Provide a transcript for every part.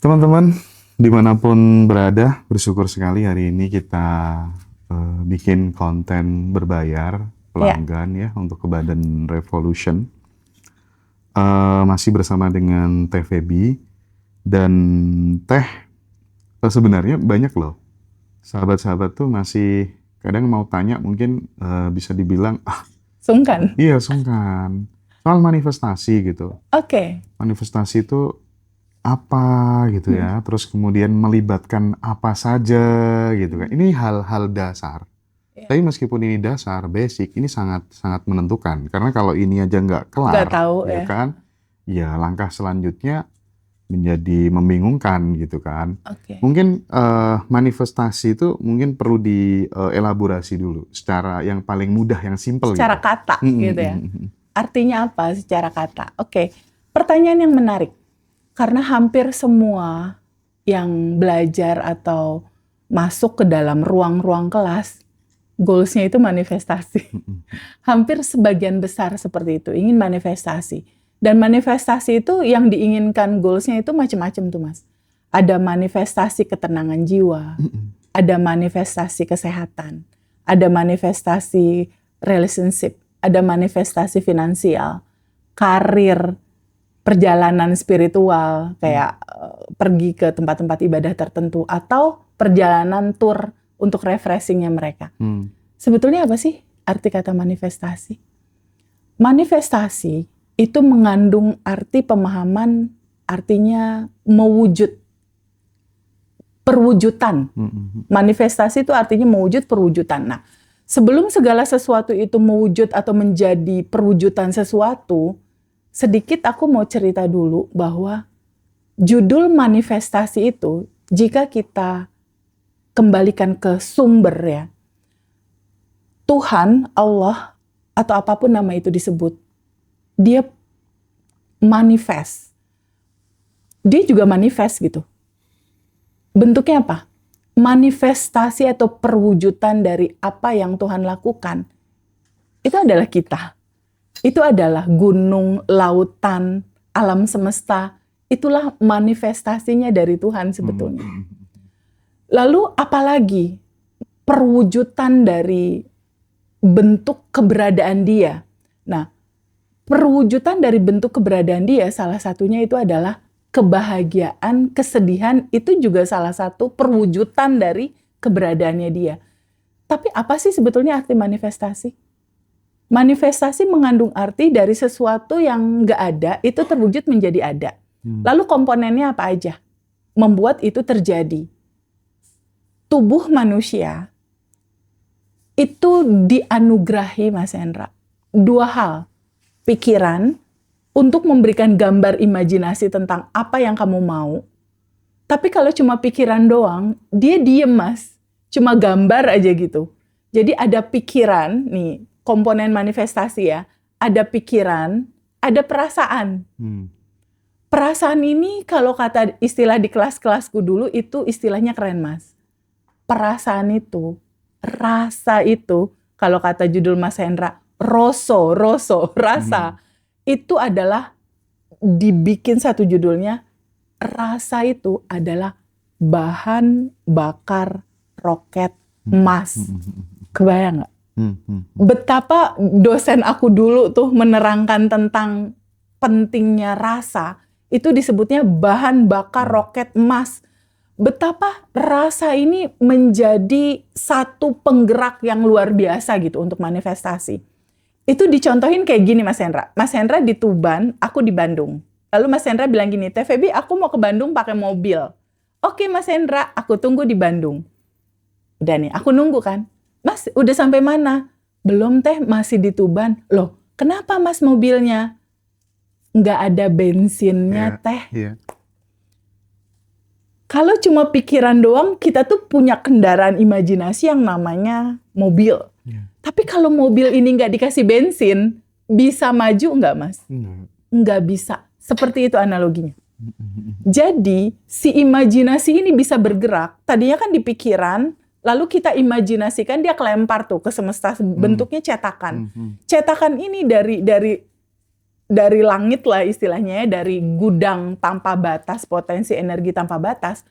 Teman-teman, dimanapun berada, bersyukur sekali hari ini kita bikin konten berbayar pelanggan ya untuk ke Badan Revolution. Masih bersama dengan Teh Feby dan Teh sebenarnya banyak loh sahabat-sahabat tuh masih kadang mau tanya mungkin bisa dibilang Sungkan. iya sungkan soal manifestasi gitu. Oke. Manifestasi itu apa gitu ya, terus kemudian melibatkan apa saja gitu kan. Ini hal-hal dasar. Tapi meskipun ini dasar, basic, ini sangat menentukan. Karena kalau ini aja nggak kelar, Nggak tahu ya ya. kan, ya langkah selanjutnya menjadi membingungkan gitu kan. Oke. Mungkin manifestasi itu mungkin perlu dielaborasi dulu secara yang paling mudah, yang simple Secara gitu. kata gitu ya. Artinya apa secara kata? Oke. Pertanyaan yang menarik. Karena hampir semua yang belajar atau masuk ke dalam ruang-ruang kelas, goals-nya itu manifestasi. Hampir sebagian besar seperti itu, ingin manifestasi. Dan manifestasi itu yang diinginkan goals-nya itu macam-macam tuh Mas. Ada manifestasi ketenangan jiwa, ada manifestasi kesehatan, ada manifestasi relationship, ada manifestasi finansial, karir, perjalanan spiritual, kayak pergi ke tempat-tempat ibadah tertentu, atau perjalanan tour untuk refreshingnya mereka. Sebetulnya apa sih arti kata manifestasi? Manifestasi itu mengandung arti pemahaman, artinya mewujud, perwujudan. Manifestasi itu artinya mewujud, perwujudan. Nah, sebelum segala sesuatu itu mewujud atau menjadi perwujudan sesuatu, sedikit aku mau cerita dulu bahwa judul manifestasi itu, jika kita kembalikan ke sumber ya, Tuhan, Allah, atau apapun nama itu disebut, dia manifest. Dia juga manifest gitu. Bentuknya apa? Manifestasi atau perwujudan dari apa yang Tuhan lakukan, itu adalah kita. Itu adalah gunung, lautan, alam semesta. Itulah manifestasinya dari Tuhan sebetulnya. Lalu apalagi perwujudan dari bentuk keberadaan Dia. Nah, perwujudan dari bentuk keberadaan Dia salah satunya itu adalah kebahagiaan, kesedihan, itu juga salah satu perwujudan dari keberadaannya Dia. Tapi apa sih sebetulnya arti manifestasi? Manifestasi mengandung arti dari sesuatu yang nggak ada, itu terwujud menjadi ada. Lalu komponennya apa aja? Membuat itu terjadi. Tubuh manusia itu dianugerahi, Mas Hendra, dua hal. Pikiran, untuk memberikan gambar imajinasi tentang apa yang kamu mau. Tapi kalau cuma pikiran doang, dia diem, Mas. Cuma gambar aja gitu. Jadi ada pikiran, nih, komponen manifestasi ya, ada pikiran, ada perasaan. Perasaan ini kalau kata istilah di kelas-kelasku dulu itu istilahnya keren Mas. Perasaan itu, rasa itu, kalau kata judul Mas Hendra, roso, rasa. Itu adalah dibikin satu judulnya, rasa itu adalah bahan bakar roket emas. Kebayang nggak? Betapa dosen aku dulu tuh menerangkan tentang pentingnya rasa, itu disebutnya bahan bakar roket emas. Betapa rasa ini menjadi satu penggerak yang luar biasa gitu untuk manifestasi. Itu dicontohin kayak gini Mas Hendra. Mas Hendra di Tuban, aku di Bandung. Lalu Mas Hendra bilang gini, Teh Feby aku mau ke Bandung pakai mobil. Oke Mas Hendra, aku tunggu di Bandung. Udah nih, aku nunggu kan. Mas, udah sampai mana? Belum Teh, masih di Tuban. Loh, kenapa Mas mobilnya? Nggak ada bensinnya Teh. Kalau cuma pikiran doang, kita tuh punya kendaraan imajinasi yang namanya mobil. Tapi kalau mobil ini nggak dikasih bensin, bisa maju nggak Mas? Nggak bisa. Seperti itu analoginya. Jadi, si imajinasi ini bisa bergerak. Tadinya kan di pikiran, lalu kita imajinasikan dia kelempar tuh ke semesta, bentuknya cetakan. Cetakan ini dari langit lah istilahnya ya, dari gudang tanpa batas, potensi energi tanpa batas.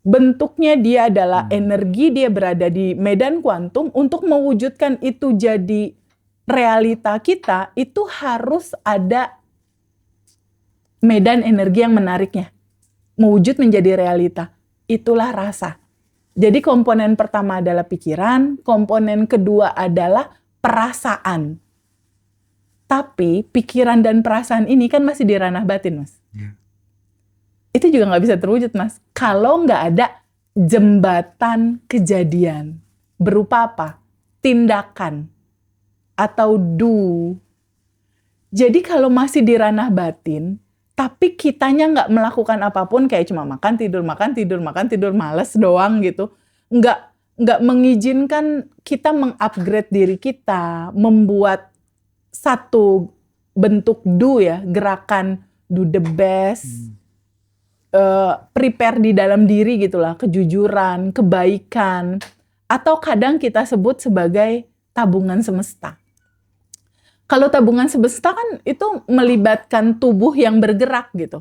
Bentuknya dia adalah energi, dia berada di medan kuantum. Untuk mewujudkan itu jadi realita kita, itu harus ada medan energi yang menariknya. Mewujud menjadi realita. Itulah rasa. Jadi komponen pertama adalah pikiran, komponen kedua adalah perasaan. Tapi pikiran dan perasaan ini kan masih di ranah batin, Mas. Itu juga nggak bisa terwujud, Mas, kalau nggak ada jembatan kejadian. Berupa apa? Tindakan atau do. Jadi kalau masih di ranah batin, tapi kitanya nggak melakukan apapun, kayak cuma makan, tidur, males doang gitu. Nggak mengizinkan kita mengupgrade diri kita, membuat satu bentuk do ya, gerakan do the best, prepare di dalam diri gitulah, kejujuran, kebaikan, atau kadang kita sebut sebagai tabungan semesta. Kalau tabungan semesta kan itu melibatkan tubuh yang bergerak gitu.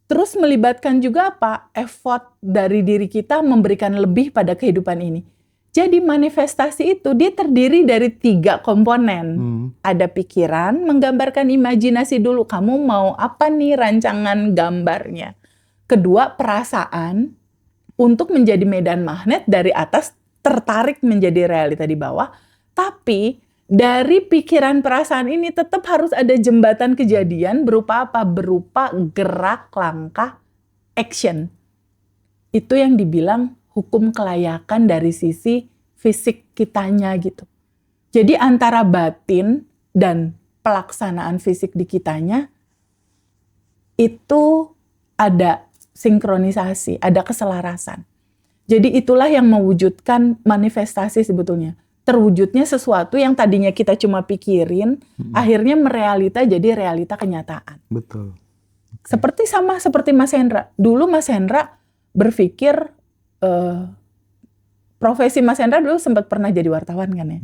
Terus melibatkan juga apa? Effort dari diri kita memberikan lebih pada kehidupan ini. Jadi manifestasi itu dia terdiri dari 3 komponen. Ada pikiran, menggambarkan imajinasi dulu. Kamu mau apa nih rancangan gambarnya. Kedua, perasaan untuk menjadi medan magnet dari atas tertarik menjadi realita di bawah. Tapi dari pikiran perasaan ini tetap harus ada jembatan kejadian berupa apa? Berupa gerak, langkah, action. Itu yang dibilang hukum kelayakan dari sisi fisik kitanya gitu. Jadi antara batin dan pelaksanaan fisik di kitanya itu ada sinkronisasi, ada keselarasan. Jadi itulah yang mewujudkan manifestasi sebetulnya. Terwujudnya sesuatu yang tadinya kita cuma pikirin, akhirnya merealita jadi realita kenyataan. Betul. Seperti Mas Hendra. Dulu Mas Hendra berpikir profesi Mas Hendra dulu sempat pernah jadi wartawan kan ya.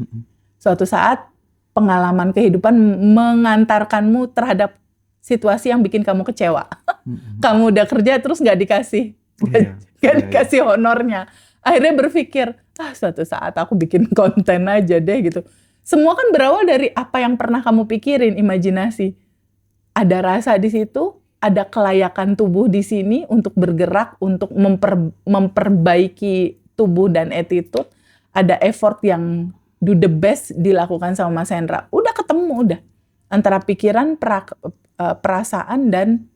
Suatu saat pengalaman kehidupan mengantarkanmu terhadap situasi yang bikin kamu kecewa. Kamu udah kerja terus nggak dikasih, dikasih honornya. Akhirnya berpikir, suatu saat aku bikin konten aja deh gitu. Semua kan berawal dari apa yang pernah kamu pikirin, imajinasi. Ada rasa di situ, ada kelayakan tubuh di sini untuk bergerak, untuk memperbaiki tubuh dan attitude. Ada effort yang do the best dilakukan sama Mas Hendra. Udah ketemu, udah. Antara pikiran, perasaan, dan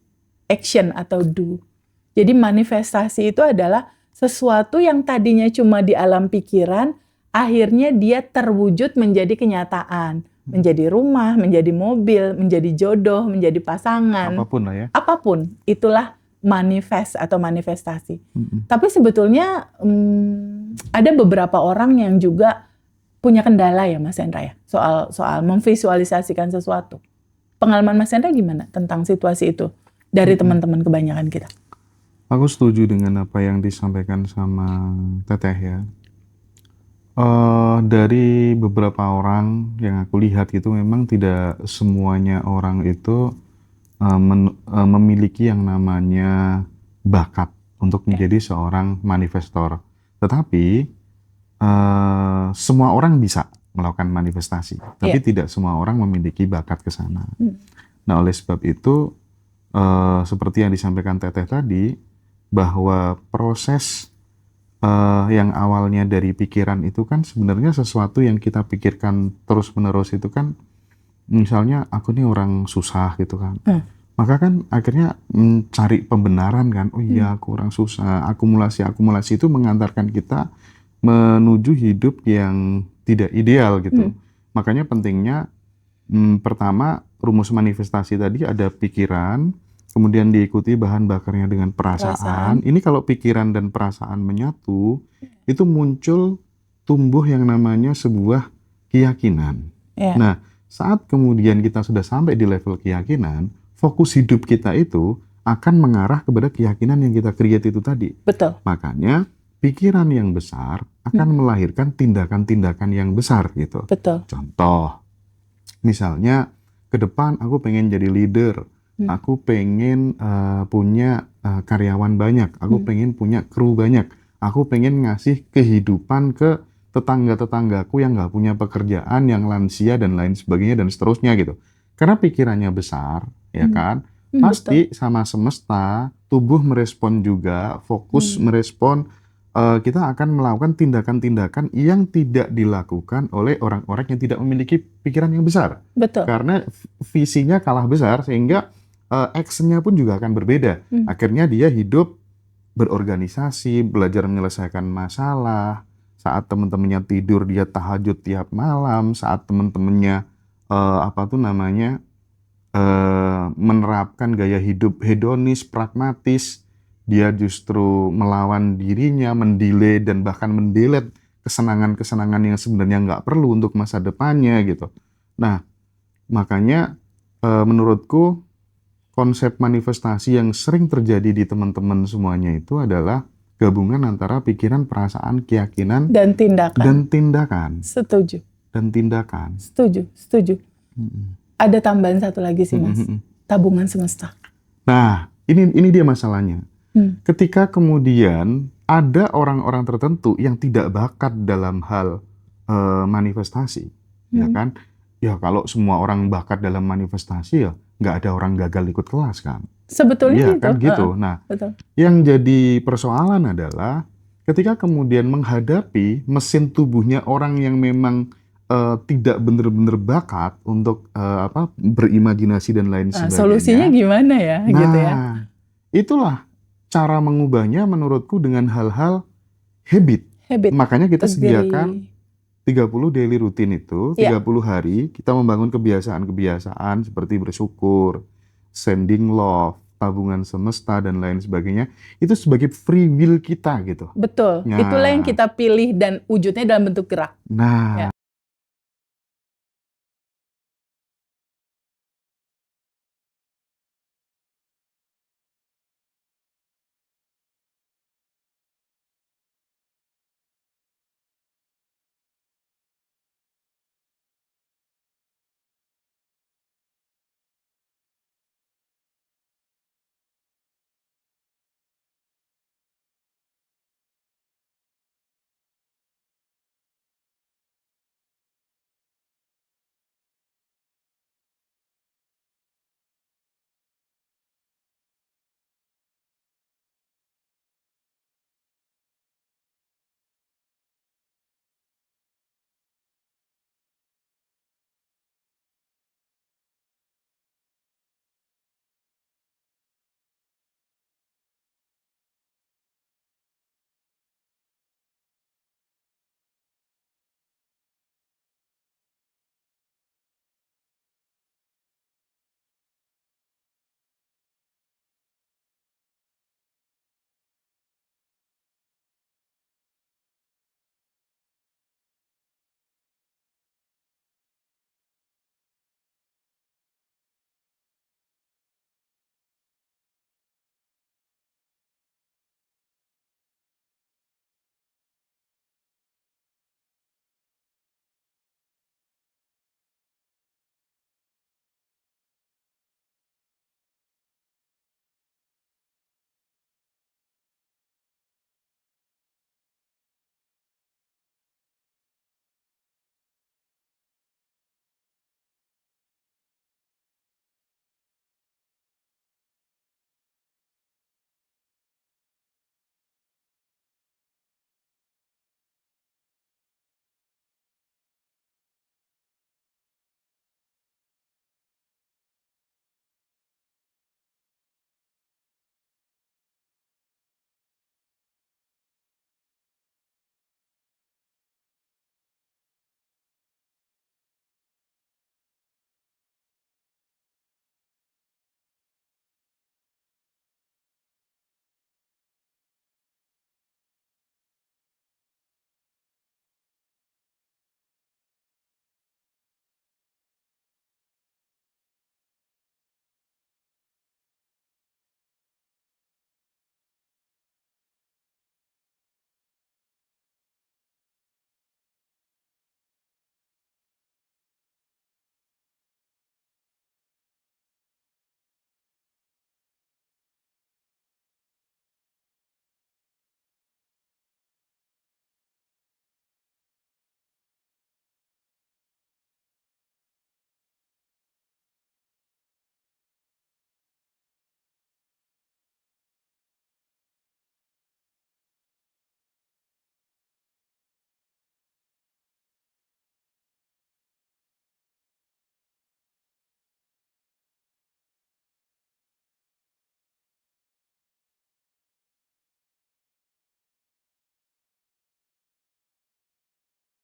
action atau do. Jadi manifestasi itu adalah sesuatu yang tadinya cuma di alam pikiran, akhirnya dia terwujud menjadi kenyataan. Menjadi rumah, menjadi mobil, menjadi jodoh, menjadi pasangan. Apapun lah ya. Apapun, itulah manifest atau manifestasi. Tapi sebetulnya ada beberapa orang yang juga punya kendala ya Mas Hendra ya, soal memvisualisasikan sesuatu. Pengalaman Mas Hendra gimana tentang situasi itu dari teman-teman kebanyakan kita? Aku setuju dengan apa yang disampaikan sama Teteh ya. Dari beberapa orang yang aku lihat gitu, memang tidak semuanya orang itu memiliki yang namanya bakat untuk menjadi seorang manifestor. Tetapi semua orang bisa melakukan manifestasi, tapi tidak semua orang memiliki bakat ke sana. Nah, oleh sebab itu seperti yang disampaikan Teteh tadi, bahwa proses yang awalnya dari pikiran itu kan sebenarnya sesuatu yang kita pikirkan terus-menerus itu kan, misalnya aku nih orang susah gitu kan. Maka kan akhirnya mencari pembenaran kan, oh iya aku orang susah, akumulasi itu mengantarkan kita menuju hidup yang tidak ideal gitu. Makanya pentingnya pertama rumus manifestasi tadi ada pikiran, kemudian diikuti bahan bakarnya dengan perasaan. Ini kalau pikiran dan perasaan menyatu, itu muncul tumbuh yang namanya sebuah keyakinan. Nah, saat kemudian kita sudah sampai di level keyakinan, fokus hidup kita itu akan mengarah kepada keyakinan yang kita create itu tadi. Betul. Makanya pikiran yang besar akan melahirkan tindakan-tindakan yang besar gitu. Betul. Contoh, misalnya ke depan aku pengen jadi leader, aku pengen punya karyawan banyak, aku pengen punya kru banyak, aku pengen ngasih kehidupan ke tetangga-tetanggaku yang nggak punya pekerjaan, yang lansia dan lain sebagainya dan seterusnya gitu. Karena pikirannya besar, ya kan? Pasti betul. sama semesta, tubuh merespon juga, fokus merespon, kita akan melakukan tindakan-tindakan yang tidak dilakukan oleh orang-orang yang tidak memiliki pikiran yang besar. Betul. Karena visinya kalah besar sehingga actionnya pun juga akan berbeda. Akhirnya dia hidup berorganisasi, belajar menyelesaikan masalah. Saat teman-temannya tidur dia tahajud tiap malam. Saat teman-temannya menerapkan gaya hidup hedonis, pragmatis, dia justru melawan dirinya, mendelay dan bahkan mendelete kesenangan-kesenangan yang sebenarnya nggak perlu untuk masa depannya gitu. Nah, makanya menurutku konsep manifestasi yang sering terjadi di teman-teman semuanya itu adalah gabungan antara pikiran, perasaan, keyakinan, Dan tindakan. dan tindakan. Setuju. Dan tindakan. Setuju. Ada tambahan satu lagi sih, Mas. Tabungan semesta. Nah, ini dia masalahnya. Ketika kemudian ada orang-orang tertentu yang tidak bakat dalam hal manifestasi, ya kan? Ya kalau semua orang bakat dalam manifestasi ya nggak ada orang gagal ikut kelas kan? Sebetulnya Iya gitu. kan gitu. Nah, Betul. yang jadi persoalan adalah ketika kemudian menghadapi mesin tubuhnya orang yang memang tidak benar-benar bakat untuk berimajinasi dan lain sebagainya. Solusinya gimana ya? Nah, Gitu ya. itulah cara mengubahnya menurutku dengan hal-hal habit. Habit. Makanya kita Terus sediakan 30 daily routine itu, 30 hari kita membangun kebiasaan-kebiasaan seperti bersyukur, sending love, tabungan semesta dan lain sebagainya. Itu sebagai free will kita gitu. Betul. Nah. Itulah yang kita pilih dan wujudnya dalam bentuk gerak. Nah, Ya.